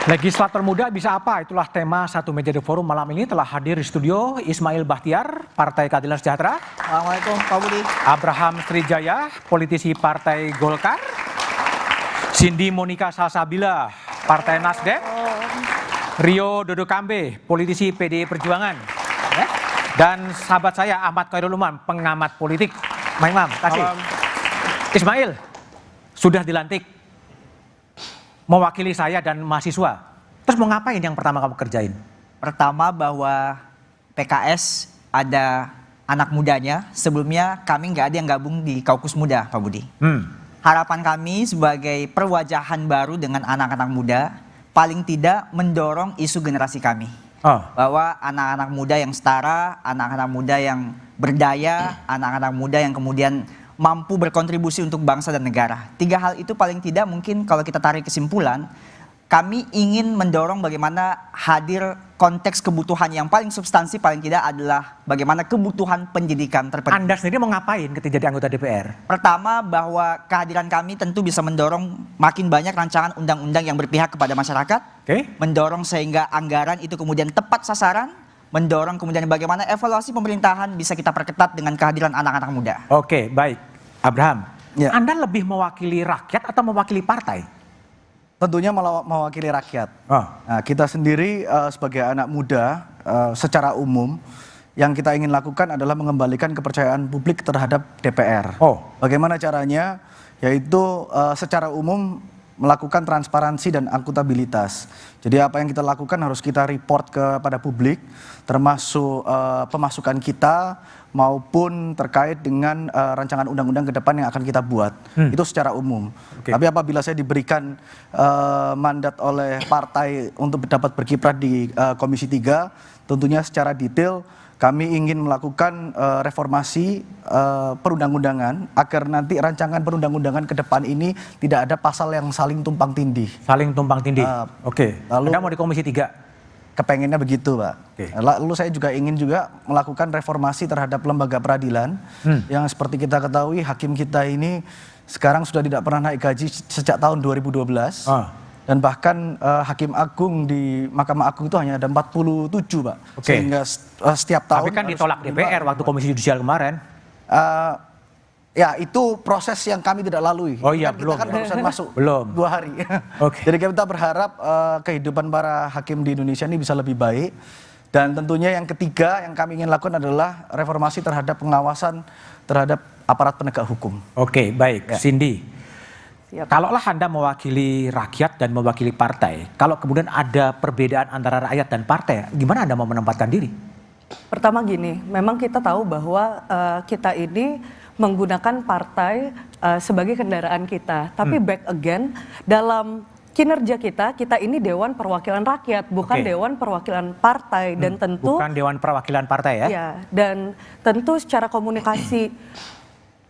Legislator muda bisa apa? Itulah tema Satu Meja The Forum malam ini. Telah hadir di studio Ismail Bahtiar, Partai Keadilan Sejahtera. Assalamualaikum Pak Budi. Abraham Srijaya, politisi Partai Golkar. Cindy Monica Salsabila, Partai Nasdem. Rio Dodo Kambe, politisi PDI Perjuangan. Dan sahabat saya Ahmad Khairul Umam, pengamat politik. Imam, kasih. Ismail, sudah dilantik mewakili saya dan mahasiswa. Terus mau ngapain yang pertama kamu kerjain? Pertama bahwa PKS ada anak mudanya. Sebelumnya kami nggak ada yang gabung di Kaukus Muda, Pak Budi. Harapan kami sebagai perwajahan baru dengan anak-anak muda, paling tidak mendorong isu generasi kami. Bahwa anak-anak muda yang setara, anak-anak muda yang berdaya, anak-anak muda yang kemudian mampu berkontribusi untuk bangsa dan negara. 3 hal itu paling tidak mungkin kalau kita tarik kesimpulan, kami ingin mendorong bagaimana hadir konteks kebutuhan yang paling substansi paling tidak adalah bagaimana kebutuhan pendidikan terpenuhi. Anda sendiri mau ngapain ketika jadi anggota DPR? Pertama bahwa kehadiran kami tentu bisa mendorong makin banyak rancangan undang-undang yang berpihak kepada masyarakat. Mendorong sehingga anggaran itu kemudian tepat sasaran. Mendorong kemudian bagaimana evaluasi pemerintahan bisa kita perketat dengan kehadiran anak-anak muda. Oke, baik. Abraham, Anda lebih mewakili rakyat atau mewakili partai? Tentunya mewakili rakyat. Nah, kita sendiri sebagai anak muda secara umum yang kita ingin lakukan adalah mengembalikan kepercayaan publik terhadap DPR. Bagaimana caranya? Yaitu secara umum melakukan transparansi dan akuntabilitas. Jadi apa yang kita lakukan harus kita report kepada publik, termasuk pemasukan kita maupun terkait dengan rancangan undang-undang ke depan yang akan kita buat. Itu secara umum. Tapi apabila saya diberikan mandat oleh partai untuk dapat berkiprah di Komisi 3, tentunya secara detail kami ingin melakukan reformasi perundang-undangan agar nanti rancangan perundang-undangan ke depan ini tidak ada pasal yang saling tumpang tindih. Saling tumpang tindih. Lalu Anda mau di Komisi 3? Kepengennya begitu, Pak. Lalu saya juga ingin melakukan reformasi terhadap lembaga peradilan yang seperti kita ketahui hakim kita ini sekarang sudah tidak pernah naik gaji sejak tahun 2012. Dan bahkan Hakim Agung di Mahkamah Agung itu hanya ada 47, Pak. Sehingga setiap tahun... Tapi kan ditolak DPR waktu Komisi Yudisial kemarin. Ya itu proses yang kami tidak lalui. Belum. Kita kan barusan masuk 2 hari. Jadi kita berharap kehidupan para hakim di Indonesia ini bisa lebih baik. Dan tentunya yang ketiga yang kami ingin lakukan adalah reformasi terhadap pengawasan terhadap aparat penegak hukum. Baik. Cindy. Kalaulah Anda mewakili rakyat dan mewakili partai, kalau kemudian ada perbedaan antara rakyat dan partai, gimana Anda mau menempatkan diri? Pertama gini, memang kita tahu bahwa kita ini menggunakan partai sebagai kendaraan kita. Tapi back again, dalam kinerja kita ini Dewan Perwakilan Rakyat, bukan Dewan Perwakilan Partai. Dan tentu bukan Dewan Perwakilan Partai ya? Ya, dan tentu secara komunikasi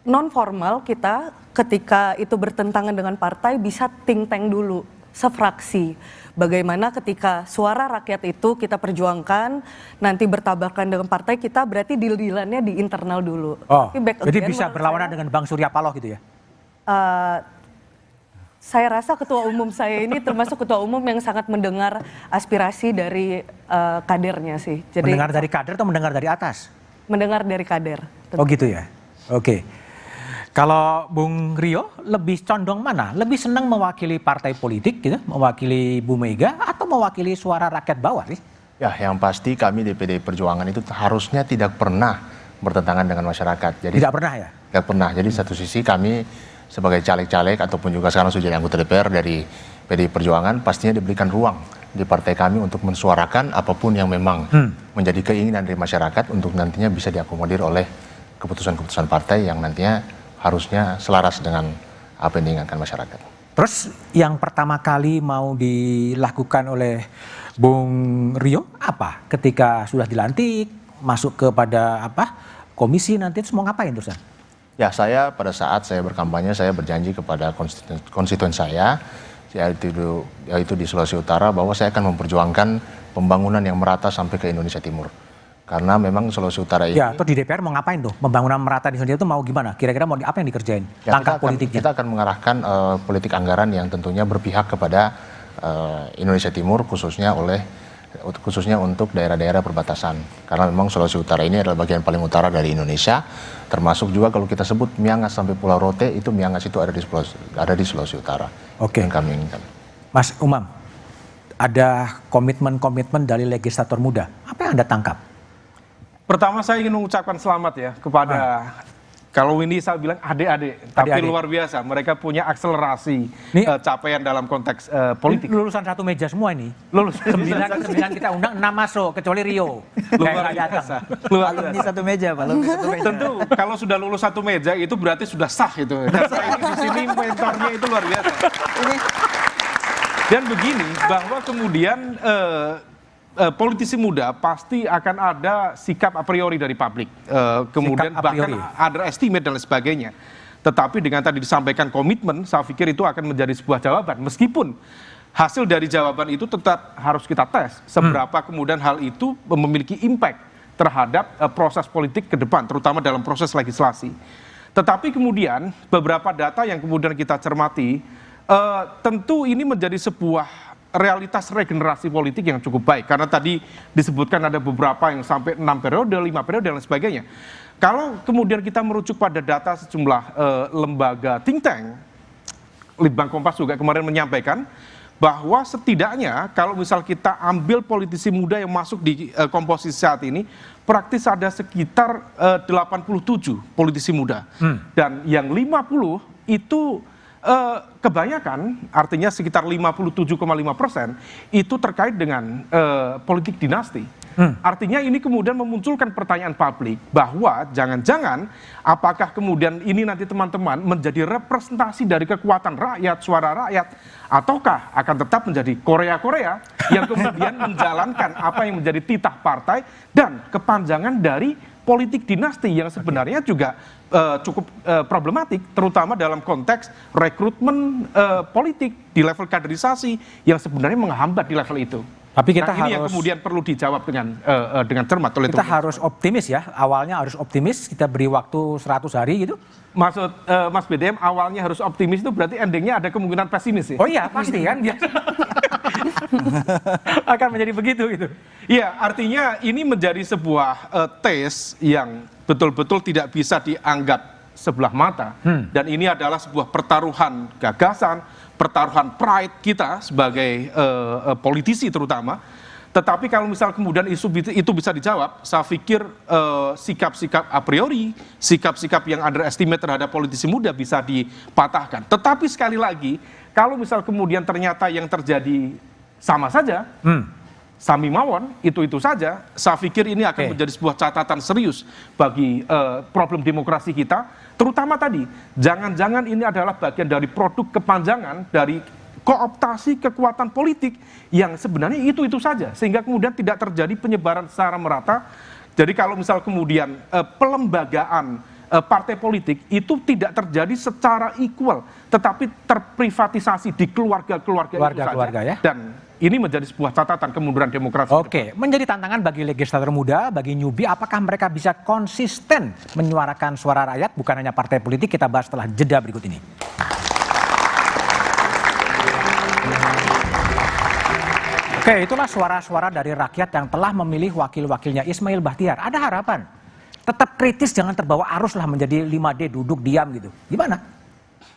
non formal kita ketika itu bertentangan dengan partai bisa think tank dulu, sefraksi. Bagaimana ketika suara rakyat itu kita perjuangkan, nanti bertabrakan dengan partai kita, berarti deal-dealannya di internal dulu. Jadi bisa berlawanan dengan Bang Surya Paloh gitu ya? Saya rasa ketua umum saya ini termasuk ketua umum yang sangat mendengar aspirasi dari kadernya sih. Jadi, mendengar dari kader atau mendengar dari atas? Mendengar dari kader. Oh gitu ya? Kalau Bung Rio lebih condong mana? Lebih senang mewakili partai politik gitu, mewakili Bu Mega atau mewakili suara rakyat bawah sih? Ya, yang pasti kami di PDI Perjuangan itu harusnya tidak pernah bertentangan dengan masyarakat. Jadi tidak pernah ya? Tidak pernah. Jadi satu sisi kami sebagai caleg-caleg ataupun juga sekarang sudah jadi anggota DPR dari PDI Perjuangan pastinya diberikan ruang di partai kami untuk mensuarakan apapun yang memang menjadi keinginan dari masyarakat untuk nantinya bisa diakomodir oleh keputusan-keputusan partai yang nantinya harusnya selaras dengan apa yang diinginkan masyarakat. Terus yang pertama kali mau dilakukan oleh Bung Rio apa? Ketika sudah dilantik, masuk kepada komisi nanti mau ngapain terusan? Ya, saya pada saat saya berkampanye saya berjanji kepada konstituen saya yaitu di Sulawesi Utara bahwa saya akan memperjuangkan pembangunan yang merata sampai ke Indonesia Timur. Karena memang Sulawesi Utara ini... Ya, atau di DPR mau ngapain tuh? Pembangunan merata di Indonesia itu mau gimana? Kira-kira mau apa yang dikerjain? Langkah politiknya? Kita akan mengarahkan politik anggaran yang tentunya berpihak kepada Indonesia Timur khususnya untuk daerah-daerah perbatasan. Karena memang Sulawesi Utara ini adalah bagian paling utara dari Indonesia, termasuk juga kalau kita sebut Miangas sampai Pulau Rote, itu Miangas itu ada di Sulawesi Utara. Oke. Yang kami inginkan. Mas Umam, ada komitmen-komitmen dari legislator muda. Apa yang Anda tangkap? Pertama saya ingin mengucapkan selamat ya kepada kalau ini saya bilang adik-adik, tapi Adik-adik. luar biasa. Mereka punya akselerasi Ini- capaian dalam konteks politik. Lulusan satu meja semua ini. Lulus Sembilan kita undang, 6 masuk, kecuali Rio. luar Kayak nggak biasa. datang. Luar Alumni biasa. satu meja, Pak. Alumni satu meja. Tentu kalau sudah lulus satu meja itu berarti sudah sah itu. Dan saya ini di sini mentornya itu luar biasa. Dan begini bahwa kemudian politisi muda pasti akan ada sikap a priori dari publik, kemudian Sikap a priori. bahkan underestimate dan lain sebagainya. Tetapi dengan tadi disampaikan komitmen, saya pikir itu akan menjadi sebuah jawaban. Meskipun hasil dari jawaban itu tetap harus kita tes seberapa kemudian hal itu memiliki impact terhadap proses politik ke depan, terutama dalam proses legislasi. Tetapi kemudian beberapa data yang kemudian kita cermati, tentu ini menjadi sebuah realitas regenerasi politik yang cukup baik. Karena tadi disebutkan ada beberapa yang sampai 6 periode, 5 periode, dan lain sebagainya. Kalau kemudian kita merujuk pada data sejumlah lembaga think tank, Litbang Kompas juga kemarin menyampaikan bahwa setidaknya kalau misal kita ambil politisi muda yang masuk di komposisi saat ini, praktis ada sekitar 87 politisi muda. Dan yang 50 itu kebanyakan, artinya sekitar 57,5% itu terkait dengan politik dinasti. Artinya ini kemudian memunculkan pertanyaan publik bahwa jangan-jangan apakah kemudian ini nanti teman-teman menjadi representasi dari kekuatan rakyat, suara rakyat, ataukah akan tetap menjadi Korea-Korea yang kemudian menjalankan apa yang menjadi titah partai dan kepanjangan dari politik dinasti yang sebenarnya juga cukup problematik, terutama dalam konteks rekrutmen politik di level kaderisasi yang sebenarnya menghambat di level itu. Tapi kita ini yang harus- kemudian perlu dijawab dengan cermat oleh Kita teman-teman. harus optimis ya, awalnya harus optimis, kita beri waktu 100 hari gitu. Maksud Mas BDM awalnya harus optimis itu berarti endingnya ada kemungkinan pesimis ya? Oh iya, pasti kan. Akan menjadi begitu gitu. Iya, artinya ini menjadi sebuah tes yang betul-betul tidak bisa dianggap sebelah mata. Dan ini adalah sebuah pertaruhan gagasan, pertaruhan pride kita sebagai politisi terutama. Tetapi kalau misal kemudian itu bisa dijawab, saya pikir sikap-sikap a priori, sikap-sikap yang underestimate terhadap politisi muda bisa dipatahkan. Tetapi sekali lagi, kalau misal kemudian ternyata yang terjadi sama saja, sami mawon, itu saja, saya pikir ini akan Oke. menjadi sebuah catatan serius bagi problem demokrasi kita, terutama tadi, jangan-jangan ini adalah bagian dari produk kepanjangan dari kooptasi kekuatan politik yang sebenarnya itu saja, sehingga kemudian tidak terjadi penyebaran secara merata. Jadi kalau misal kemudian pelembagaan partai politik itu tidak terjadi secara equal, tetapi terprivatisasi di keluarga-keluarga itu saja. Keluarga-keluarga ya. Dan ini menjadi sebuah catatan kemunduran demokrasi. Oke, menjadi tantangan bagi legislator muda, bagi newbie, apakah mereka bisa konsisten menyuarakan suara rakyat, bukan hanya partai politik? Kita bahas setelah jeda berikut ini. Oke, itulah suara-suara dari rakyat yang telah memilih wakil-wakilnya Ismail Bahtiar. Ada harapan. Tetap kritis, jangan terbawa arus lah menjadi 5D, duduk diam gitu. Gimana?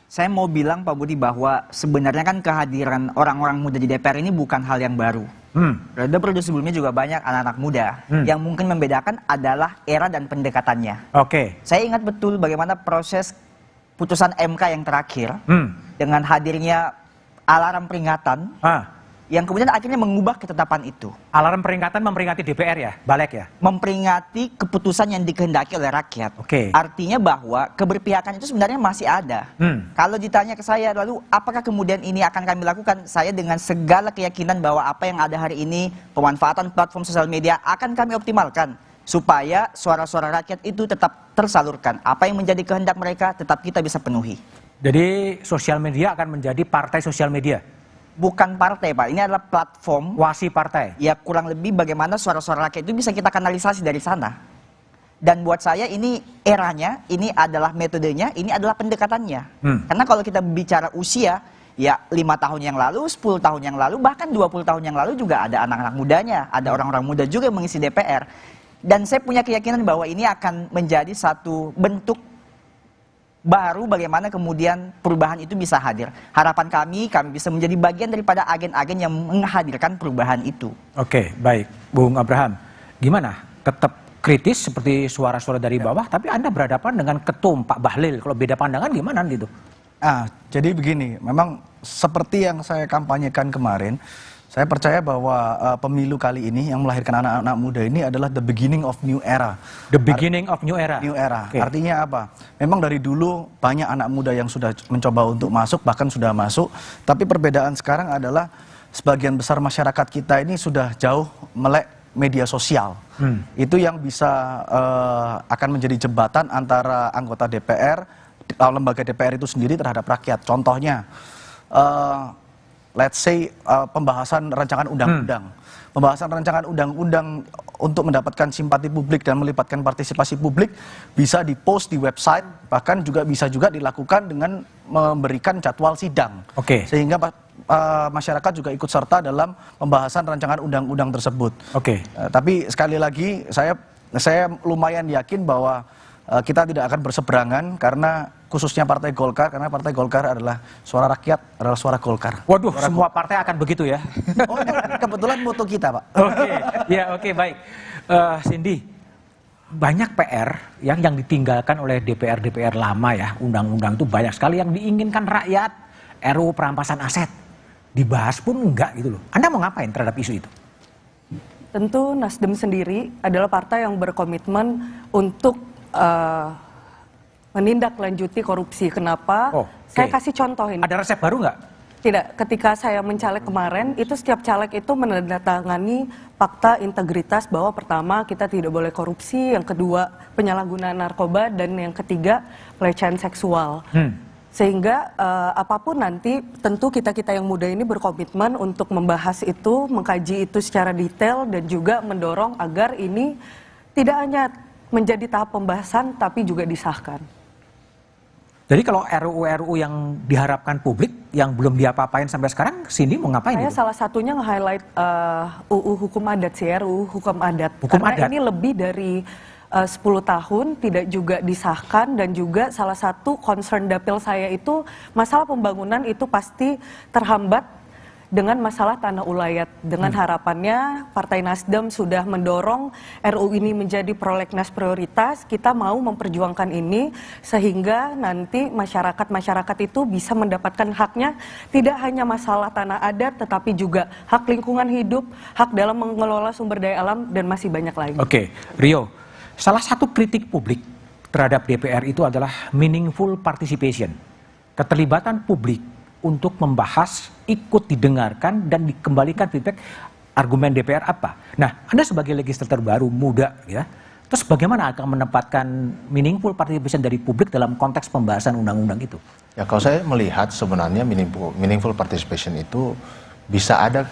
Saya mau bilang Pak Budi bahwa sebenarnya kan kehadiran orang-orang muda di DPR ini bukan hal yang baru. Periode sebelumnya juga banyak anak-anak muda. Yang mungkin membedakan adalah era dan pendekatannya. Oke. Saya ingat betul bagaimana proses putusan MK yang terakhir dengan hadirnya alarm peringatan yang kemudian akhirnya mengubah ketetapan itu. Alarm peringatan memperingati DPR ya, Balik ya? Memperingati keputusan yang dikehendaki oleh rakyat. Oke. Artinya bahwa keberpihakan itu sebenarnya masih ada. Kalau ditanya ke saya lalu apakah kemudian ini akan kami lakukan, saya dengan segala keyakinan bahwa apa yang ada hari ini, pemanfaatan platform sosial media akan kami optimalkan supaya suara-suara rakyat itu tetap tersalurkan. Apa yang menjadi kehendak mereka tetap kita bisa penuhi. Jadi sosial media akan menjadi partai sosial media? Bukan partai Pak, ini adalah platform. Wasi partai? Ya kurang lebih bagaimana suara-suara rakyat itu bisa kita kanalisasi dari sana. Dan buat saya ini eranya, ini adalah metodenya, ini adalah pendekatannya. Karena kalau kita bicara usia, ya 5 tahun yang lalu, 10 tahun yang lalu, bahkan 20 tahun yang lalu juga ada anak-anak mudanya, ada orang-orang muda juga yang mengisi DPR. Dan saya punya keyakinan bahwa ini akan menjadi satu bentuk baru bagaimana kemudian perubahan itu bisa hadir. Harapan kami bisa menjadi bagian daripada agen-agen yang menghadirkan perubahan itu. Oke, baik. Bung Abraham, gimana? Tetap kritis seperti suara-suara dari bawah, tapi Anda berhadapan dengan ketum Pak Bahlil. Kalau beda pandangan gimana gitu? Jadi begini, memang seperti yang saya kampanyekan kemarin, saya percaya bahwa pemilu kali ini yang melahirkan anak-anak muda ini adalah the beginning of new era. The beginning of new era. New era. Okay. Artinya apa? Memang dari dulu banyak anak muda yang sudah mencoba untuk masuk, bahkan sudah masuk. Tapi perbedaan sekarang adalah sebagian besar masyarakat kita ini sudah jauh melek media sosial. Itu yang bisa akan menjadi jembatan antara anggota DPR, lembaga DPR itu sendiri terhadap rakyat. Contohnya, let's say pembahasan rancangan undang-undang. Pembahasan rancangan undang-undang untuk mendapatkan simpati publik dan melibatkan partisipasi publik bisa dipost di website, bahkan juga bisa juga dilakukan dengan memberikan jadwal sidang. Oke. Sehingga masyarakat juga ikut serta dalam pembahasan rancangan undang-undang tersebut. Oke. Tapi sekali lagi saya lumayan yakin bahwa kita tidak akan berseberangan karena khususnya Partai Golkar, karena Partai Golkar adalah suara rakyat, adalah suara Golkar. Waduh, semua partai akan begitu ya? Oh, kebetulan moto kita, Pak. Oke, ya oke, baik. Cindy, banyak PR yang ditinggalkan oleh DPR lama ya, undang-undang itu banyak sekali yang diinginkan rakyat, RUU perampasan aset, dibahas pun enggak gitu loh. Anda mau ngapain terhadap isu itu? Tentu Nasdem sendiri adalah partai yang berkomitmen untuk menindaklanjuti korupsi. Kenapa? Oh, Saya oke. kasih contoh ini. Ada resep baru nggak? Tidak, ketika saya mencalek kemarin, itu setiap caleg itu menandatangani fakta integritas bahwa pertama kita tidak boleh korupsi, yang kedua penyalahgunaan narkoba, dan yang ketiga pelecehan seksual. Sehingga apapun nanti tentu kita-kita yang muda ini berkomitmen untuk membahas itu, mengkaji itu secara detail dan juga mendorong agar ini tidak hanya menjadi tahap pembahasan tapi juga disahkan. Jadi kalau RUU yang diharapkan publik yang belum diapa-apain sampai sekarang, Cindy mau ngapain Saya itu? salah satunya nge-highlight UU Hukum Adat sih, RUU Hukum Adat. Hukum Karena adat? ini lebih dari 10 tahun tidak juga disahkan, dan juga salah satu concern dapil saya itu masalah pembangunan itu pasti terhambat dengan masalah tanah ulayat. Dengan harapannya Partai Nasdem sudah mendorong RUU ini menjadi prolegnas prioritas, kita mau memperjuangkan ini sehingga nanti masyarakat itu bisa mendapatkan haknya, tidak hanya masalah tanah adat tetapi juga hak lingkungan hidup, hak dalam mengelola sumber daya alam, dan masih banyak lagi. Oke, Rio, salah satu kritik publik terhadap DPR itu adalah meaningful participation, keterlibatan publik untuk membahas, ikut didengarkan, dan dikembalikan feedback argumen DPR apa. Nah, Anda sebagai legislator baru, muda ya, terus bagaimana akan menempatkan meaningful participation dari publik dalam konteks pembahasan undang-undang itu? Ya, kalau saya melihat sebenarnya meaningful participation itu bisa ada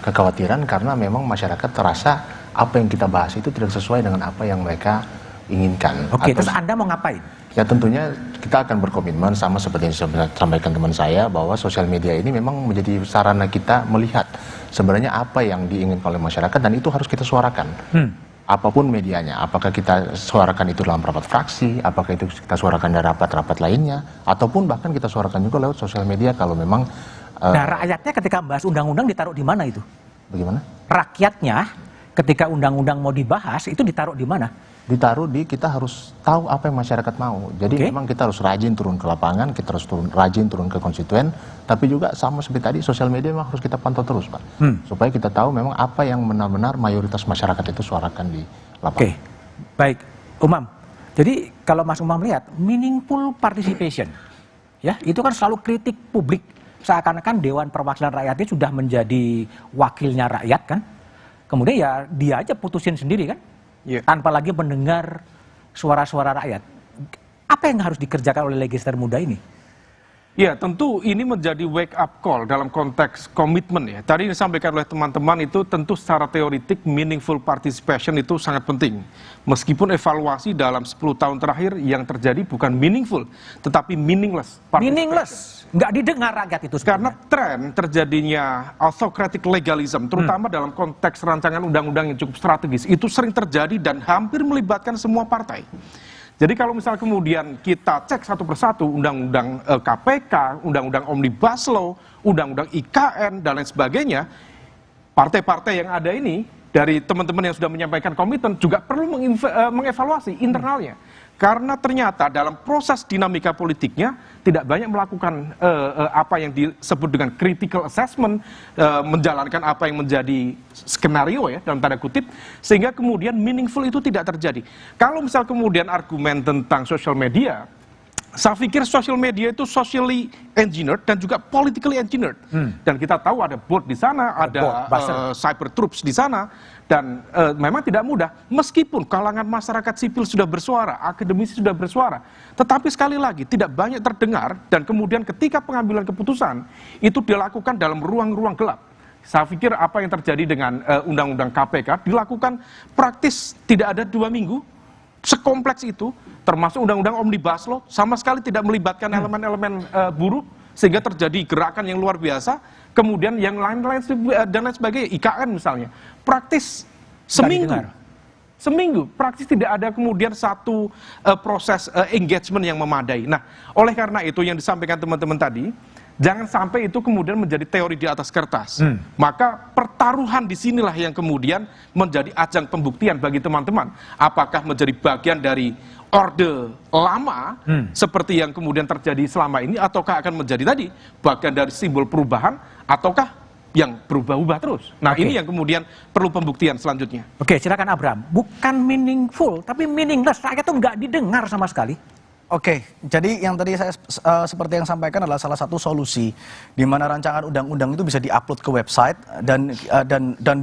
kekhawatiran karena memang masyarakat terasa apa yang kita bahas itu tidak sesuai dengan apa yang mereka inginkan. Oke, terus Anda mau ngapain? Ya tentunya kita akan berkomitmen sama seperti yang disampaikan teman saya bahwa sosial media ini memang menjadi sarana kita melihat sebenarnya apa yang diinginkan oleh masyarakat dan itu harus kita suarakan. Apapun medianya, apakah kita suarakan itu dalam rapat fraksi, apakah itu kita suarakan dari rapat-rapat lainnya, ataupun bahkan kita suarakan juga lewat sosial media kalau memang... Nah, rakyatnya ketika bahas undang-undang ditaruh di mana itu? Bagaimana? Rakyatnya ketika undang-undang mau dibahas itu ditaruh di mana? Ditaruh di kita harus tahu apa yang masyarakat mau. Jadi memang kita harus rajin turun ke lapangan, kita harus rajin turun ke konstituen, tapi juga sama seperti tadi sosial media memang harus kita pantau terus, Pak. Supaya kita tahu memang apa yang benar-benar mayoritas masyarakat itu suarakan di lapangan. Oke, baik. Umam, jadi kalau Mas Umam lihat meaningful participation, ya itu kan selalu kritik publik. Seakan-akan Dewan Perwakilan Rakyat itu sudah menjadi wakilnya rakyat kan. Kemudian ya dia aja putusin sendiri kan. Tanpa lagi mendengar suara-suara rakyat. Apa yang harus dikerjakan oleh legislator muda ini? Ya, tentu ini menjadi wake up call dalam konteks komitmen ya. Tadi disampaikan oleh teman-teman itu tentu secara teoritik meaningful participation itu sangat penting. Meskipun evaluasi dalam 10 tahun terakhir yang terjadi bukan meaningful, tetapi meaningless participation. Meaningless, nggak didengar rakyat itu Karena sebenarnya. tren terjadinya autocratic legalism, terutama dalam konteks rancangan undang-undang yang cukup strategis, itu sering terjadi dan hampir melibatkan semua partai. Jadi kalau misal kemudian kita cek satu persatu undang-undang KPK, undang-undang Omnibus Law, undang-undang IKN, dan lain sebagainya, partai-partai yang ada ini, dari teman-teman yang sudah menyampaikan komitmen, juga perlu mengevaluasi internalnya. Karena ternyata dalam proses dinamika politiknya tidak banyak melakukan apa yang disebut dengan critical assessment, menjalankan apa yang menjadi skenario ya dalam tanda kutip, sehingga kemudian meaningful itu tidak terjadi. Kalau misal kemudian argumen tentang social media, saya pikir social media itu socially engineered dan juga politically engineered. Dan kita tahu ada bot di sana, ada cyber troops di sana, dan memang tidak mudah. Meskipun kalangan masyarakat sipil sudah bersuara, akademisi sudah bersuara, tetapi sekali lagi tidak banyak terdengar, dan kemudian ketika pengambilan keputusan itu dilakukan dalam ruang-ruang gelap. Saya pikir apa yang terjadi dengan undang-undang KPK dilakukan praktis tidak ada 2 minggu, sekompleks itu, termasuk undang-undang Omnibus Law, sama sekali tidak melibatkan elemen-elemen buruh, sehingga terjadi gerakan yang luar biasa. Kemudian yang lain-lain dan lain sebagainya, IKN misalnya, praktis seminggu, praktis tidak ada kemudian satu proses engagement yang memadai. Nah, oleh karena itu yang disampaikan teman-teman tadi, jangan sampai itu kemudian menjadi teori di atas kertas. Maka pertaruhan disinilah yang kemudian menjadi ajang pembuktian bagi teman-teman. Apakah menjadi bagian dari orde lama, seperti yang kemudian terjadi selama ini, ataukah akan menjadi tadi bagian dari simbol perubahan, ataukah yang berubah-ubah terus. Nah, ini yang kemudian perlu pembuktian selanjutnya. Oke, silakan Abraham. Bukan meaningful, tapi meaningless. Rakyat itu nggak didengar sama sekali. Oke, jadi yang tadi saya seperti yang sampaikan adalah salah satu solusi di mana rancangan undang-undang itu bisa diupload ke website dan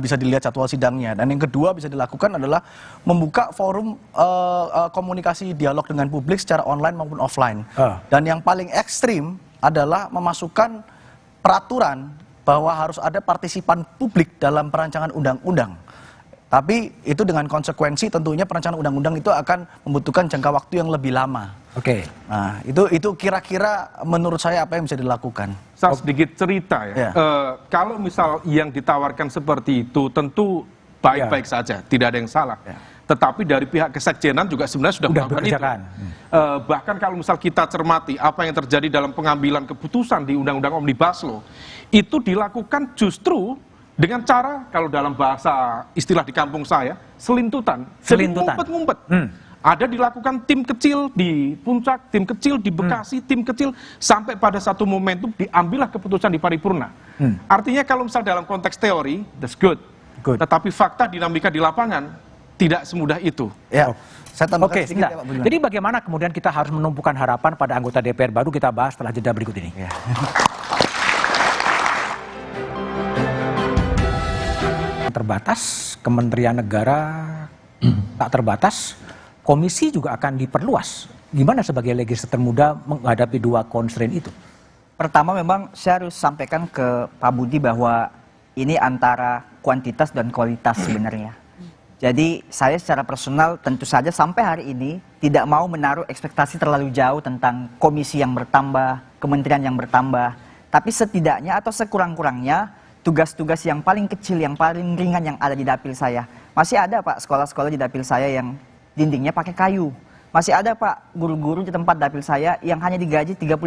bisa dilihat jadwal sidangnya. Dan yang kedua bisa dilakukan adalah membuka forum komunikasi dialog dengan publik secara online maupun offline. Dan yang paling ekstrim adalah memasukkan peraturan bahwa harus ada partisipan publik dalam perancangan undang-undang. Tapi itu dengan konsekuensi tentunya perancangan undang-undang itu akan membutuhkan jangka waktu yang lebih lama. Oke. Nah, itu kira-kira menurut saya apa yang bisa dilakukan. Saya sedikit cerita ya. Kalau misal yang ditawarkan seperti itu tentu baik-baik saja, tidak ada yang salah. Tetapi dari pihak kesekjenan juga sebenarnya sudah melakukan itu. Bahkan kalau misal kita cermati apa yang terjadi dalam pengambilan keputusan di Undang-Undang Omnibus Law, itu dilakukan justru dengan cara, kalau dalam bahasa istilah di kampung saya, selintutan. Ngumpet-ngumpet. Ada dilakukan tim kecil di Puncak, tim kecil di Bekasi, tim kecil, sampai pada satu momentum diambillah keputusan di paripurna. Artinya kalau misal dalam konteks teori, that's good. Tetapi fakta dinamika di lapangan, tidak semudah itu. Ya. Saya tambahkan Oke, sedikit ya, Pak Budiman. jadi bagaimana kemudian kita harus menumpukan harapan pada anggota DPR baru, kita bahas setelah jeda berikut ini. Terbatas, Kementerian Negara tak terbatas, komisi juga akan diperluas. Gimana sebagai legislator muda menghadapi 2 constraint itu? Pertama memang saya harus sampaikan ke Pak Budi bahwa ini antara kuantitas dan kualitas sebenarnya. Jadi saya secara personal tentu saja sampai hari ini tidak mau menaruh ekspektasi terlalu jauh tentang komisi yang bertambah, kementerian yang bertambah. Tapi setidaknya atau sekurang-kurangnya tugas-tugas yang paling kecil, yang paling ringan yang ada di dapil saya. Masih ada Pak sekolah-sekolah di dapil saya yang dindingnya pakai kayu. Masih ada Pak guru-guru di tempat dapil saya yang hanya digaji 35.000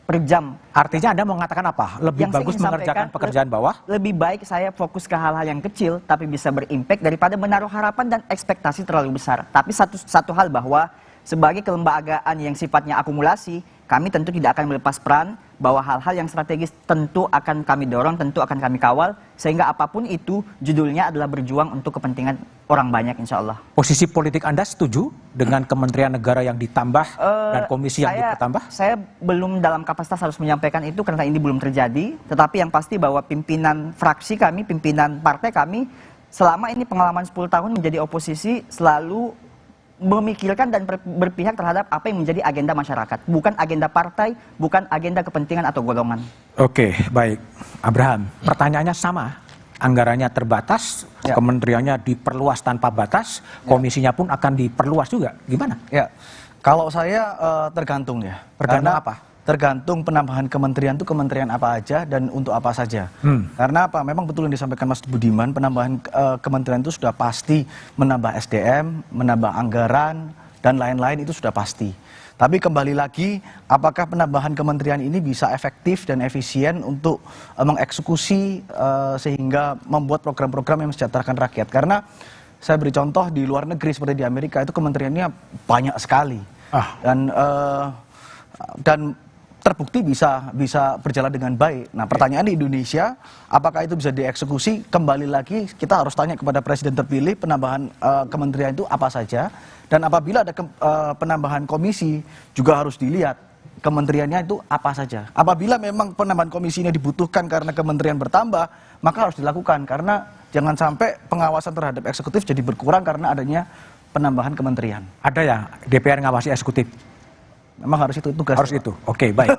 per jam. Artinya Anda mau mengatakan apa? Lebih bagus mengerjakan pekerjaan bawah? Lebih baik saya fokus ke hal-hal yang kecil tapi bisa berimpact daripada menaruh harapan dan ekspektasi terlalu besar. Tapi satu hal bahwa sebagai kelembagaan yang sifatnya akumulasi, kami tentu tidak akan melepas peran bahwa hal-hal yang strategis tentu akan kami dorong, tentu akan kami kawal, sehingga apapun itu judulnya adalah berjuang untuk kepentingan orang banyak insya Allah. Posisi politik Anda setuju dengan Kementerian Negara yang ditambah dan komisi yang dipertambah? Saya belum dalam kapasitas harus menyampaikan itu karena ini belum terjadi, tetapi yang pasti bahwa pimpinan fraksi kami, pimpinan partai kami, selama ini pengalaman 10 tahun menjadi oposisi selalu memikirkan dan berpihak terhadap apa yang menjadi agenda masyarakat, bukan agenda partai, bukan agenda kepentingan atau golongan. Oke, baik. Abraham, pertanyaannya sama. Anggarannya terbatas, kementeriannya diperluas tanpa batas, komisinya pun akan diperluas juga. Gimana? Ya, kalau saya tergantung ya. Tergantung Karena apa? Tergantung penambahan kementerian itu kementerian apa aja dan untuk apa saja. Karena apa? Memang betul yang disampaikan Mas Budiman, penambahan kementerian itu sudah pasti menambah SDM, menambah anggaran, dan lain-lain itu sudah pasti. Tapi kembali lagi, apakah penambahan kementerian ini bisa efektif dan efisien untuk mengeksekusi sehingga membuat program-program yang mensejahterakan rakyat? Karena saya beri contoh di luar negeri seperti di Amerika itu kementeriannya banyak sekali. Dan terbukti bisa berjalan dengan baik. Nah, pertanyaan di Indonesia, apakah itu bisa dieksekusi? Kembali lagi kita harus tanya kepada presiden terpilih penambahan kementerian itu apa saja, dan apabila ada penambahan komisi juga harus dilihat kementeriannya itu apa saja. Apabila memang penambahan komisi ini dibutuhkan karena kementerian bertambah, maka harus dilakukan, karena jangan sampai pengawasan terhadap eksekutif jadi berkurang karena adanya penambahan kementerian. Ada ya DPR ngawasi eksekutif? Memang harus itu tugas. Harus itu. Oke, baik.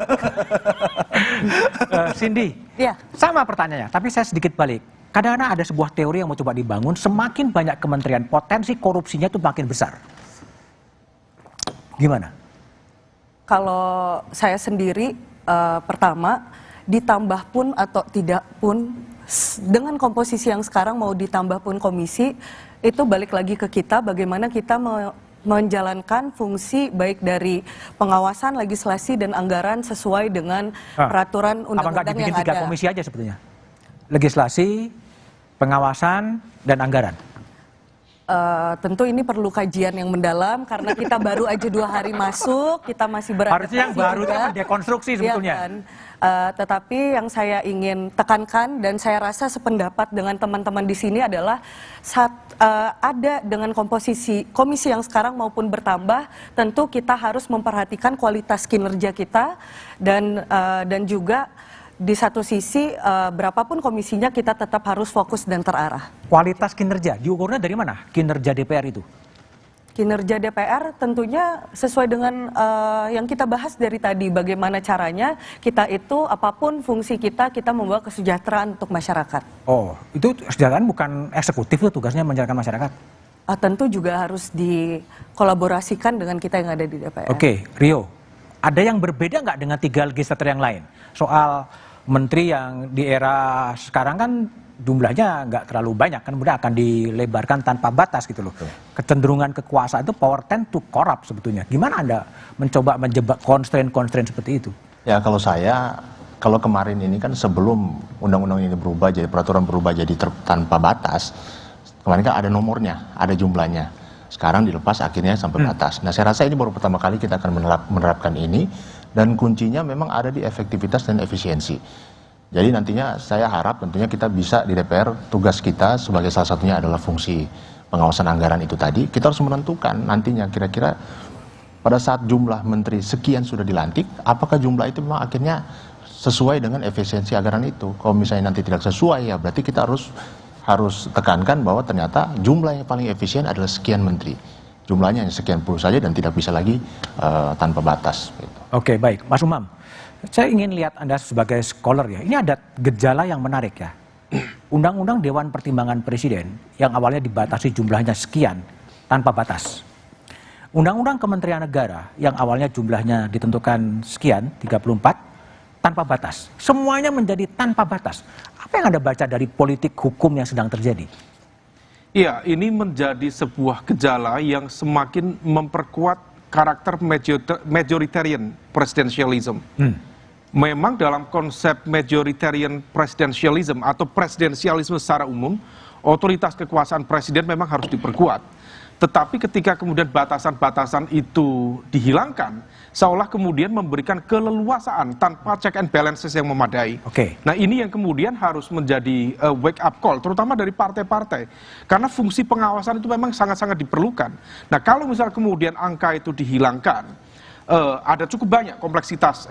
Cindy, Ya. sama pertanyaannya, tapi saya sedikit balik. Kadang-kadang ada sebuah teori yang mau coba dibangun, semakin banyak kementerian, potensi korupsinya itu makin besar. Gimana? Kalau saya sendiri, pertama, ditambah pun atau tidak pun, dengan komposisi yang sekarang mau ditambah pun komisi, itu balik lagi ke kita, bagaimana kita menjalankan fungsi baik dari pengawasan, legislasi, dan anggaran sesuai dengan peraturan undang-undang yang dibikin ada. 3 komisi aja sebetulnya? Legislasi, pengawasan, dan anggaran. Tentu ini perlu kajian yang mendalam karena kita baru aja 2 hari masuk, kita masih beradaptasi. Harusnya yang baru itu mendekonstruksi sebetulnya. Iya kan? Tetapi yang saya ingin tekankan dan saya rasa sependapat dengan teman-teman di sini adalah ada dengan komisi yang sekarang maupun bertambah, tentu kita harus memperhatikan kualitas kinerja kita dan juga di satu sisi berapapun komisinya kita tetap harus fokus dan terarah. Kualitas kinerja, diukurnya dari mana kinerja DPR itu? Kinerja DPR tentunya sesuai dengan yang kita bahas dari tadi, bagaimana caranya kita itu apapun fungsi kita membawa kesejahteraan untuk masyarakat. Oh, itu kesejahteraan bukan eksekutif itu tugasnya menjalankan masyarakat? Tentu juga harus dikolaborasikan dengan kita yang ada di DPR. Oke, Rio, ada yang berbeda nggak dengan 3 legislator yang lain? Soal menteri yang di era sekarang kan jumlahnya nggak terlalu banyak, kan mudah akan dilebarkan tanpa batas gitu loh. Kecenderungan kekuasaan itu power tend to corrupt sebetulnya. Gimana Anda mencoba menjebak constraint seperti itu? Ya kalau kemarin ini kan sebelum undang-undang ini berubah jadi peraturan berubah jadi tanpa batas, kemarin kan ada nomornya, ada jumlahnya. Sekarang dilepas akhirnya sampai batas. Nah saya rasa ini baru pertama kali kita akan menerapkan ini, dan kuncinya memang ada di efektivitas dan efisiensi. Jadi nantinya saya harap tentunya kita bisa di DPR, tugas kita sebagai salah satunya adalah fungsi pengawasan anggaran itu tadi. Kita harus menentukan nantinya kira-kira pada saat jumlah menteri sekian sudah dilantik, apakah jumlah itu memang akhirnya sesuai dengan efisiensi anggaran itu. Kalau misalnya nanti tidak sesuai, ya berarti kita harus tekankan bahwa ternyata jumlah yang paling efisien adalah sekian menteri. Jumlahnya hanya sekian puluh saja dan tidak bisa lagi tanpa batas. Gitu. Oke, baik. Mas Umam, saya ingin lihat Anda sebagai scholar ya. Ini ada gejala yang menarik ya. Undang-undang Dewan Pertimbangan Presiden yang awalnya dibatasi jumlahnya sekian tanpa batas. Undang-undang Kementerian Negara yang awalnya jumlahnya ditentukan sekian, 34, tanpa batas. Semuanya menjadi tanpa batas. Apa yang Anda baca dari politik hukum yang sedang terjadi? Iya, ini menjadi sebuah gejala yang semakin memperkuat karakter majoritarian presidentialism. Memang dalam konsep majoritarian presidentialism atau presidensialisme secara umum, otoritas kekuasaan presiden memang harus diperkuat. Tetapi ketika kemudian batasan-batasan itu dihilangkan, seolah kemudian memberikan keleluasaan tanpa check and balances yang memadai. Oke. Nah ini yang kemudian harus menjadi wake up call, terutama dari partai-partai. Karena fungsi pengawasan itu memang sangat-sangat diperlukan. Nah kalau misal kemudian angka itu dihilangkan, ada cukup banyak kompleksitas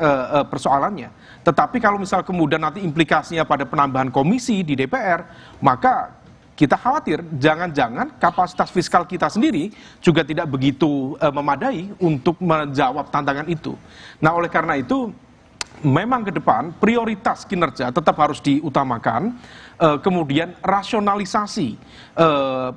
persoalannya. Tetapi kalau misal kemudian nanti implikasinya pada penambahan komisi di DPR, maka kita khawatir jangan-jangan kapasitas fiskal kita sendiri juga tidak begitu memadai untuk menjawab tantangan itu. Nah, oleh karena itu memang ke depan prioritas kinerja tetap harus diutamakan, kemudian rasionalisasi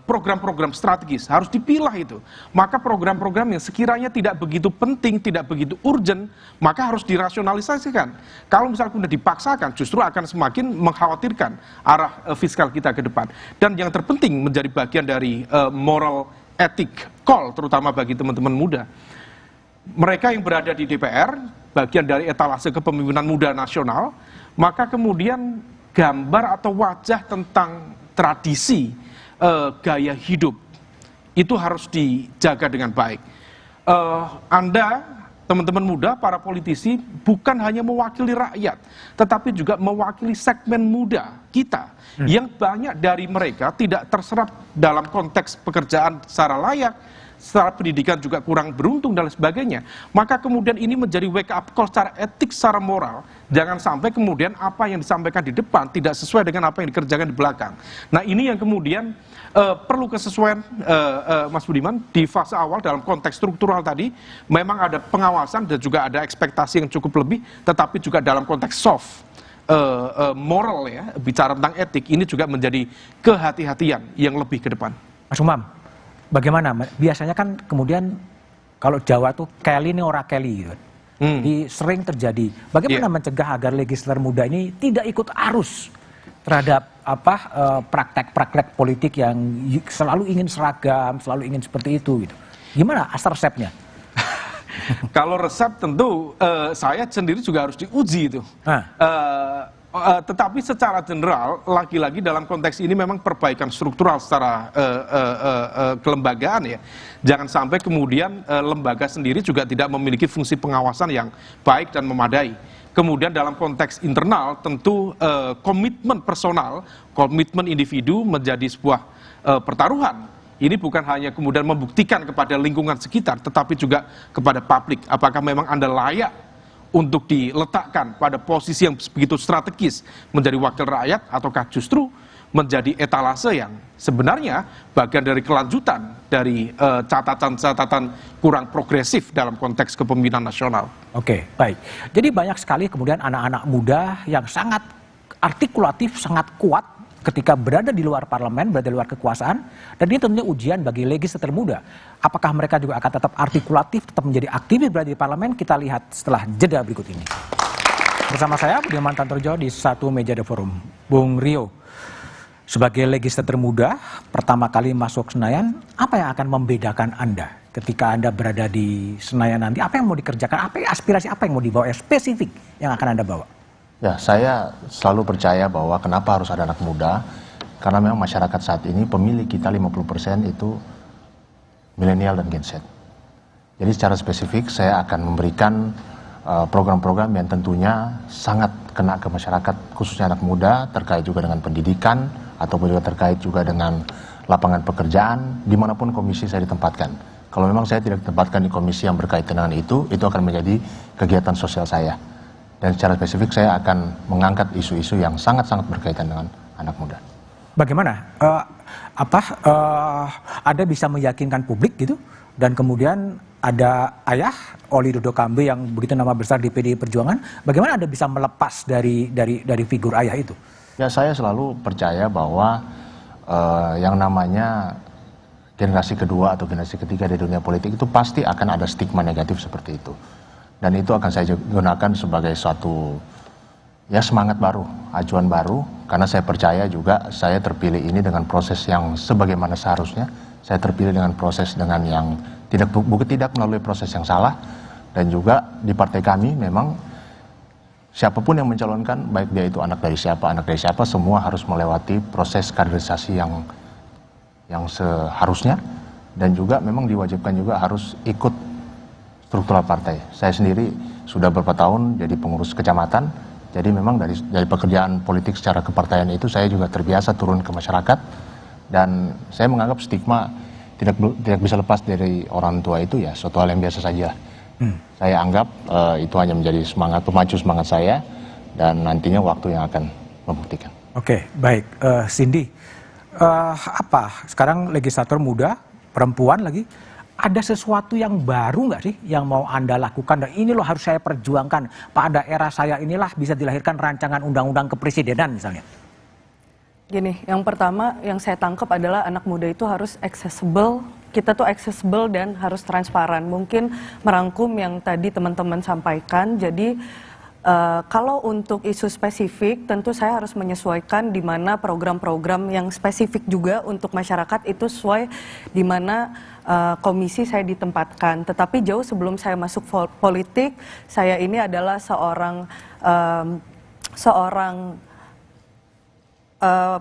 program-program strategis harus dipilah itu. Maka program-program yang sekiranya tidak begitu penting, tidak begitu urgent, maka harus dirasionalisasikan. Kalau misalnya kemudian dipaksakan, justru akan semakin mengkhawatirkan arah fiskal kita ke depan. Dan yang terpenting menjadi bagian dari moral ethic call, terutama bagi teman-teman muda. Mereka yang berada di DPR, bagian dari etalase kepemimpinan muda nasional, maka kemudian gambar atau wajah tentang tradisi gaya hidup itu harus dijaga dengan baik. Anda, teman-teman muda, para politisi, bukan hanya mewakili rakyat, tetapi juga mewakili segmen muda kita, yang banyak dari mereka tidak terserap dalam konteks pekerjaan secara layak, secara pendidikan juga kurang beruntung dan lain sebagainya. Maka kemudian ini menjadi wake up call secara etik, secara moral. Jangan sampai kemudian apa yang disampaikan di depan tidak sesuai dengan apa yang dikerjakan di belakang. Nah, ini yang kemudian perlu kesesuaian, Mas Budiman, di fase awal dalam konteks struktural tadi. Memang ada pengawasan dan juga ada ekspektasi yang cukup lebih, tetapi juga dalam konteks soft, moral ya, bicara tentang etik, ini juga menjadi kehati-hatian yang lebih ke depan. Mas Umam, bagaimana? Biasanya kan kemudian kalau Jawa tuh Kelly ini ora Kelly gitu. Jadi sering terjadi. Bagaimana mencegah agar legislator muda ini tidak ikut arus terhadap praktek-praktek politik yang selalu ingin seragam, selalu ingin seperti itu gitu. Gimana asal resepnya? Kalau resep tentu saya sendiri juga harus diuji itu. Tetapi secara general, lagi-lagi dalam konteks ini memang perbaikan struktural secara kelembagaan ya. Jangan sampai kemudian lembaga sendiri juga tidak memiliki fungsi pengawasan yang baik dan memadai. Kemudian dalam konteks internal tentu komitmen personal, komitmen individu menjadi sebuah pertaruhan. Ini bukan hanya kemudian membuktikan kepada lingkungan sekitar, tetapi juga kepada publik. Apakah memang Anda layak untuk diletakkan pada posisi yang begitu strategis menjadi wakil rakyat, ataukah justru menjadi etalase yang sebenarnya bagian dari kelanjutan dari catatan-catatan kurang progresif dalam konteks kepemimpinan nasional. Oke, baik. Jadi banyak sekali kemudian anak-anak muda yang sangat artikulatif, sangat kuat ketika berada di luar parlemen, berada di luar kekuasaan, dan ini tentunya ujian bagi legislator muda. Apakah mereka juga akan tetap artikulatif, tetap menjadi aktivis berada di parlemen? Kita lihat setelah jeda berikut ini. Bersama saya, Budiman Tantorejo, di satu meja The Forum. Bung Rio, sebagai legislator muda, pertama kali masuk Senayan, apa yang akan membedakan Anda ketika Anda berada di Senayan nanti? Apa yang mau dikerjakan? Aspirasi apa yang mau dibawa? Spesifik yang akan Anda bawa? Ya, saya selalu percaya bahwa kenapa harus ada anak muda, karena memang masyarakat saat ini pemilih kita 50% itu milenial dan Gen Z. Jadi secara spesifik saya akan memberikan program-program yang tentunya sangat kena ke masyarakat, khususnya anak muda, terkait juga dengan pendidikan, ataupun juga terkait juga dengan lapangan pekerjaan, dimanapun komisi saya ditempatkan. Kalau memang saya tidak ditempatkan di komisi yang berkaitan dengan itu akan menjadi kegiatan sosial saya. Dan secara spesifik saya akan mengangkat isu-isu yang sangat-sangat berkaitan dengan anak muda. Bagaimana? Anda bisa meyakinkan publik gitu, dan kemudian ada ayah Oli Dodo Kambe yang begitu nama besar di PDI Perjuangan. Bagaimana Anda bisa melepas dari figur ayah itu? Ya, saya selalu percaya bahwa yang namanya generasi kedua atau generasi ketiga di dunia politik itu pasti akan ada stigma negatif seperti itu. Dan itu akan saya gunakan sebagai suatu semangat baru, acuan baru, karena saya percaya juga saya terpilih ini dengan proses yang sebagaimana seharusnya. Saya terpilih dengan proses dengan yang tidak melalui proses yang salah, dan juga di partai kami memang siapapun yang mencalonkan, baik dia itu anak dari siapa, semua harus melewati proses kaderisasi yang seharusnya, dan juga memang diwajibkan juga harus ikut struktural partai. Saya sendiri sudah beberapa tahun jadi pengurus kecamatan, jadi memang dari pekerjaan politik secara kepartaian itu saya juga terbiasa turun ke masyarakat, dan saya menganggap stigma tidak bisa lepas dari orang tua itu ya suatu hal yang biasa saja. Saya anggap itu hanya menjadi pemacu semangat saya, dan nantinya waktu yang akan membuktikan. Oke, baik. Cindy, Apa sekarang legislator muda, perempuan lagi, ada sesuatu yang baru nggak sih yang mau Anda lakukan? Dan ini loh harus saya perjuangkan. Pada era saya inilah bisa dilahirkan rancangan undang-undang kepresidenan misalnya. Gini, yang pertama yang saya tangkap adalah anak muda itu harus accessible. Kita tuh accessible dan harus transparan. Mungkin merangkum yang tadi teman-teman sampaikan. Jadi kalau untuk isu spesifik, tentu saya harus menyesuaikan di mana program-program yang spesifik juga untuk masyarakat itu sesuai di mana komisi saya ditempatkan. Tetapi jauh sebelum saya masuk politik, saya ini adalah seorang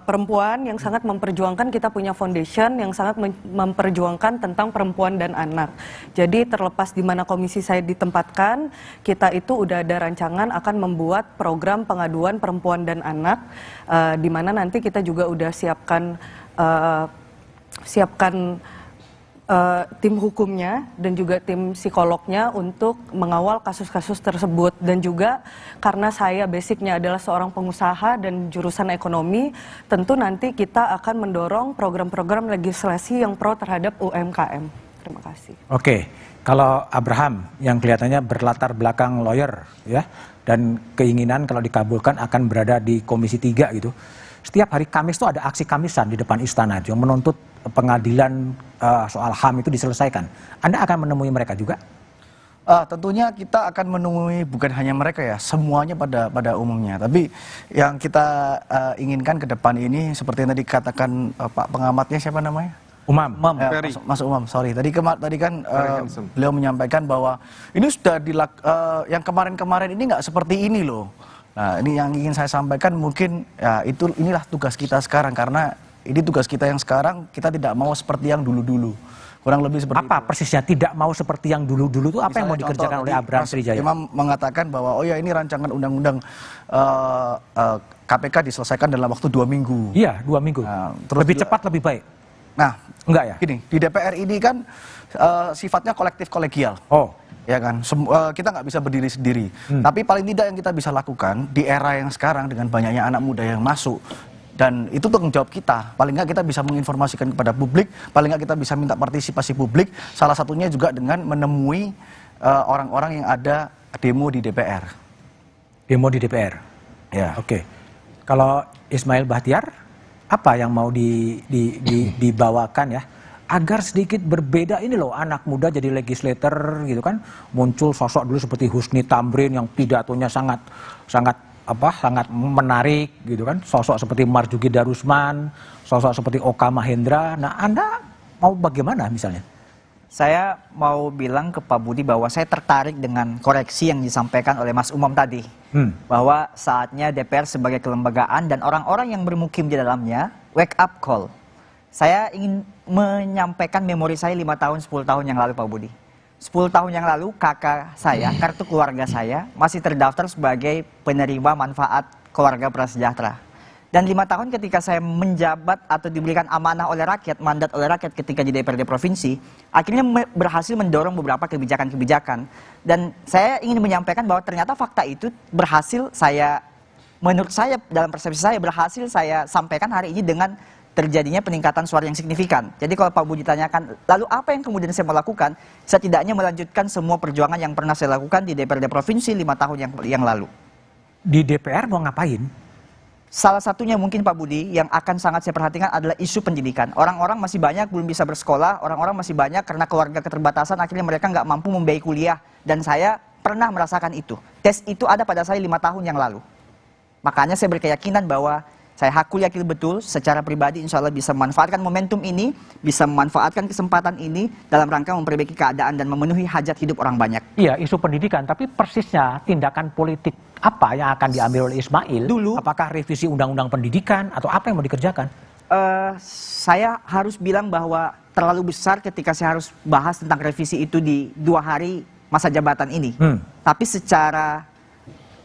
perempuan yang sangat memperjuangkan, kita punya foundation yang sangat memperjuangkan tentang perempuan dan anak. Jadi terlepas di mana komisi saya ditempatkan, kita itu udah ada rancangan akan membuat program pengaduan perempuan dan anak, di mana nanti kita juga udah siapkan tim hukumnya dan juga tim psikolognya untuk mengawal kasus-kasus tersebut. Dan juga karena saya basicnya adalah seorang pengusaha dan jurusan ekonomi, tentu nanti kita akan mendorong program-program legislasi yang pro terhadap UMKM. Terima kasih. Oke, kalau Abraham yang kelihatannya berlatar belakang lawyer ya, dan keinginan kalau dikabulkan akan berada di Komisi 3 gitu. Setiap hari Kamis itu ada aksi Kamisan di depan istana yang menuntut pengadilan soal HAM itu diselesaikan. Anda akan menemui mereka juga? Tentunya kita akan menemui bukan hanya mereka ya, semuanya pada umumnya. Tapi yang kita inginkan ke depan ini seperti yang tadi katakan Pak pengamatnya, siapa namanya? Umam. Mas Umam, sorry. Tadi kan beliau menyampaikan bahwa ini sudah yang kemarin-kemarin ini nggak seperti ini loh. Nah, ini yang ingin saya sampaikan mungkin ya inilah tugas kita sekarang, karena ini tugas kita yang sekarang, kita tidak mau seperti yang dulu-dulu. Kurang lebih seperti apa itu. persisnya tidak mau seperti yang dulu-dulu itu apa yang mau dikerjakan oleh Abraham Srijaya? Imam mengatakan bahwa oh ya ini rancangan undang-undang KPK diselesaikan dalam waktu 2 minggu. Iya, 2 minggu. Nah, lebih cepat lebih baik. Nah, enggak ya? Gini, di DPR ini kan sifatnya kolektif kolegial. Oh. Ya kan, kita nggak bisa berdiri sendiri. Tapi paling tidak yang kita bisa lakukan di era yang sekarang dengan banyaknya anak muda yang masuk, dan itu tanggung jawab kita. Paling nggak kita bisa menginformasikan kepada publik, paling nggak kita bisa minta partisipasi publik. Salah satunya juga dengan menemui orang-orang yang ada demo di DPR. Demo di DPR. Ya. Oke. Kalau Ismail Bahtiar, apa yang mau dibawakan ya? Agar sedikit berbeda ini loh, anak muda jadi legislator gitu kan, muncul sosok dulu seperti Husni Tamrin yang pidatonya sangat menarik gitu kan, sosok seperti Marjuki Darusman, sosok seperti Oka Mahendra. Nah, Anda mau bagaimana misalnya? Saya mau bilang ke Pak Budi bahwa saya tertarik dengan koreksi yang disampaikan oleh Mas Umam tadi, bahwa saatnya DPR sebagai kelembagaan dan orang-orang yang bermukim di dalamnya wake up call. Saya ingin menyampaikan memori saya 5 tahun, 10 tahun yang lalu Pak Budi. 10 tahun yang lalu kakak saya, kartu keluarga saya masih terdaftar sebagai penerima manfaat keluarga prasejahtera. Dan 5 tahun ketika saya menjabat atau diberikan amanah oleh rakyat, mandat oleh rakyat ketika di DPRD Provinsi, akhirnya berhasil mendorong beberapa kebijakan-kebijakan. Dan saya ingin menyampaikan bahwa ternyata fakta itu berhasil menurut saya, dalam persepsi saya, berhasil saya sampaikan hari ini dengan terjadinya peningkatan suara yang signifikan. Jadi kalau Pak Budi tanyakan, lalu apa yang kemudian saya mau lakukan? Setidaknya melanjutkan semua perjuangan yang pernah saya lakukan di DPRD Provinsi 5 tahun yang lalu. Di DPR mau ngapain? Salah satunya mungkin Pak Budi yang akan sangat saya perhatikan adalah isu pendidikan. Orang-orang masih banyak belum bisa bersekolah, orang-orang masih banyak karena keluarga keterbatasan akhirnya mereka nggak mampu membiayai kuliah. Dan saya pernah merasakan itu. Tes itu ada pada saya 5 tahun yang lalu. Makanya saya berkeyakinan bahwa saya yakin betul secara pribadi insya Allah bisa memanfaatkan momentum ini, bisa memanfaatkan kesempatan ini dalam rangka memperbaiki keadaan dan memenuhi hajat hidup orang banyak. Iya, isu pendidikan, tapi persisnya tindakan politik apa yang akan diambil oleh Ismail? Dulu, apakah revisi undang-undang pendidikan atau apa yang mau dikerjakan? Saya harus bilang bahwa terlalu besar ketika saya harus bahas tentang revisi itu di 2 hari masa jabatan ini. Tapi secara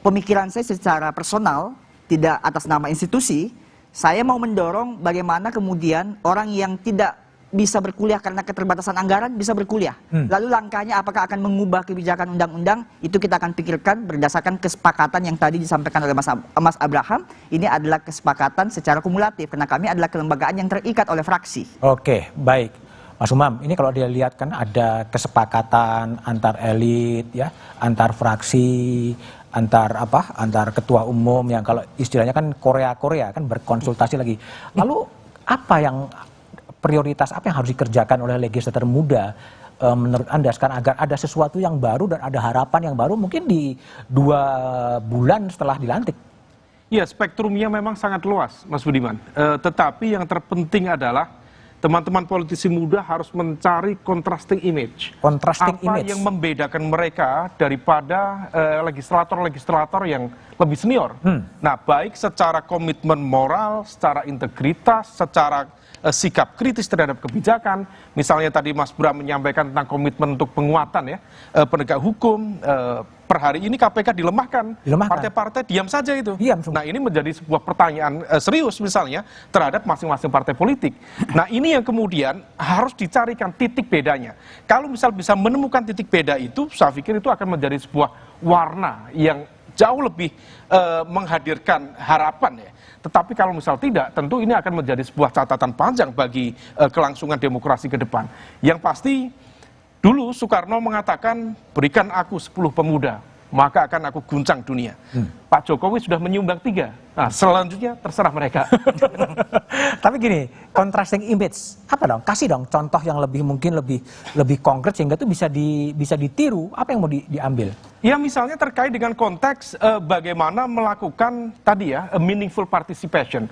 pemikiran saya secara personal, tidak atas nama institusi, saya mau mendorong bagaimana kemudian orang yang tidak bisa berkuliah karena keterbatasan anggaran, bisa berkuliah. Lalu langkahnya apakah akan mengubah kebijakan undang-undang, itu kita akan pikirkan berdasarkan kesepakatan yang tadi disampaikan oleh Mas Abraham. Ini adalah kesepakatan secara kumulatif, karena kami adalah kelembagaan yang terikat oleh fraksi. Oke, baik. Mas Umam, ini kalau dia lihat kan ada kesepakatan antar elit, ya, antar fraksi, antar ketua umum yang kalau istilahnya kan Korea kan berkonsultasi lagi. Lalu apa yang prioritas apa yang harus dikerjakan oleh legislator muda menurut Anda sekarang agar ada sesuatu yang baru dan ada harapan yang baru mungkin di 2 bulan setelah dilantik? Ya, spektrumnya memang sangat luas, Mas Budiman. Tetapi yang terpenting adalah teman-teman politisi muda harus mencari contrasting image. Contrasting apa image. yang membedakan mereka daripada legislator-legislator yang lebih senior. Nah, baik secara komitmen moral, secara integritas, secara sikap kritis terhadap kebijakan. Misalnya tadi Mas Bram menyampaikan tentang komitmen untuk penguatan ya penegak hukum. Per hari ini KPK dilemahkan. Partai-partai diam saja itu. Nah, ini menjadi sebuah pertanyaan serius misalnya terhadap masing-masing partai politik. Nah, ini yang kemudian harus dicarikan titik bedanya. Kalau misal bisa menemukan titik beda itu, saya pikir itu akan menjadi sebuah warna yang jauh lebih menghadirkan harapan ya. Tetapi kalau misal tidak, tentu ini akan menjadi sebuah catatan panjang bagi kelangsungan demokrasi ke depan. Yang pasti, dulu Soekarno mengatakan, berikan aku 10 pemuda, maka akan aku guncang dunia. Pak Jokowi sudah menyumbang 3. Nah, selanjutnya terserah mereka. Tapi gini, contrasting image, apa dong? Kasih dong contoh yang mungkin lebih konkret sehingga itu bisa ditiru. Apa yang mau diambil? Ya, misalnya terkait dengan konteks bagaimana melakukan tadi ya, meaningful participation.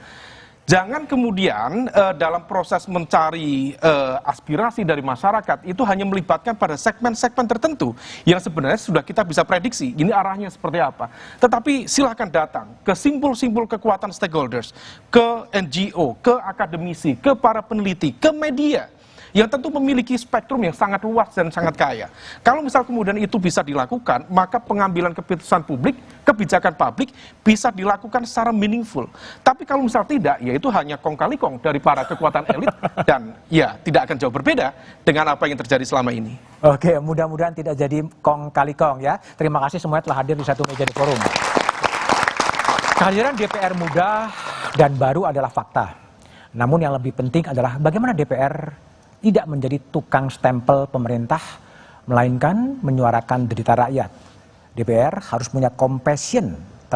Jangan kemudian dalam proses mencari aspirasi dari masyarakat itu hanya melibatkan pada segmen-segmen tertentu yang sebenarnya sudah kita bisa prediksi ini arahnya seperti apa. Tetapi silakan datang ke simpul-simpul kekuatan stakeholders, ke NGO, ke akademisi, ke para peneliti, ke media yang tentu memiliki spektrum yang sangat luas dan sangat kaya. Kalau misal kemudian itu bisa dilakukan, maka pengambilan keputusan publik, kebijakan publik bisa dilakukan secara meaningful. Tapi kalau misal tidak, ya itu hanya kong kali kong dari para kekuatan elit dan ya tidak akan jauh berbeda dengan apa yang terjadi selama ini. Oke, mudah-mudahan tidak jadi kong kali kong ya. Terima kasih semuanya telah hadir di satu meja di forum. Kehadiran DPR muda dan baru adalah fakta. Namun yang lebih penting adalah bagaimana DPR tidak menjadi tukang stempel pemerintah, melainkan menyuarakan derita rakyat. DPR harus punya compassion